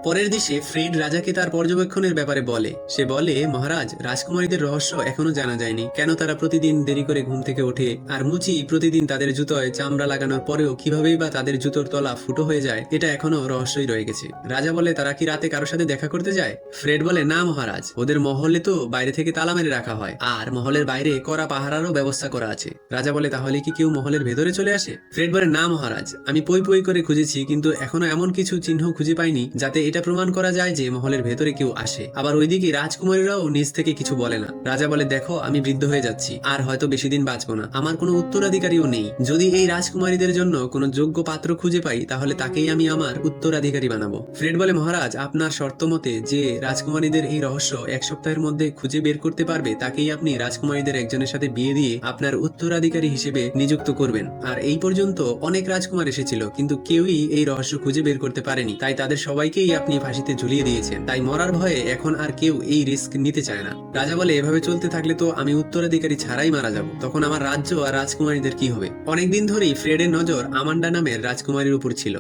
পরের দৃশ্যে ফ্রেড রাজাকে তার পর্যবেক্ষণের ব্যাপারে বলে। সে বলে, মহারাজ, রাজকুমারীদের রহস্য এখনো জানা যায়নি। কেন তারা প্রতিদিন দেরি করে ঘুম থেকে ওঠে, আর মুচি প্রতিদিন তাদের জুতোয় চামড়া লাগানোর পরেও কিভাবেই বা তাদের জুতোর তলা ফুটো হয়ে যায়, এটা এখনো রহস্যই রয়ে গেছে। রাজা বলে, তারা কি রাতে কারোর সাথে দেখা করতে যায়? ফ্রেড বলে, না মহারাজ, ওদের মহলে তো বাইরে থেকে তালা মেরে রাখা হয়, আর মহলের বাইরে কড়া পাহারারও ব্যবস্থা করা আছে। রাজা বলে, তাহলে কি কেউ মহলের ভেতরে চলে আসে? ফ্রেড বলে, না মহারাজ, আমি পই পই করে খুঁজেছি, কিন্তু এখনো এমন কিছু চিহ্ন খুঁজে পাইনি যাতে এটা প্রমাণ করা যায় যে মহলের ভেতরে কেউ আসে। আবার ওইদিকে রাজকুমারীরাও নিজ থেকে কিছু বলে না। রাজা বলে, দেখো, আমি বৃদ্ধ হয়ে যাচ্ছি, আর হয়তো বেশি দিন বাঁচবো না। আমার কোনো উত্তরাধিকারীও নেই। যদি এই রাজকুমারীদের জন্য কোনো যোগ্য পাত্র খুঁজে পাই, তাহলে তাকেই আমি আমার উত্তরাধিকারী বানাবো। ফ্রেড বলে, মহারাজ, আপনার শর্ত মতে যে রাজকুমারীদের এই রহস্য 1 সপ্তাহের মধ্যে খুঁজে বের করতে পারবে, তাকেই আপনি রাজকুমারীদের একজনের সাথে বিয়ে দিয়ে আপনার উত্তরাধিকারী হিসেবে নিযুক্ত করবেন। আর এই পর্যন্ত অনেক রাজকুমার এসেছিল, কিন্তু কেউই এই রহস্য খুঁজে বের করতে পারেনি, তাই তাদের সবাইকেই আপনি ফাঁসিতে ঝুলিয়ে দিয়েছেন। তাই মরার ভয়ে এখন আর কেউ এই রিস্ক নিতে চায় না। রাজা বলে, এভাবে চলতে থাকলে তো আমি উত্তরাধিকারী ছাড়াই মারা যাব। তখন আমার রাজ্য আর রাজকুমারীদের কি হবে? অনেকদিন ধরেই ফ্রেডের নজর আমান্ডা নামের রাজকুমারীর উপর ছিল।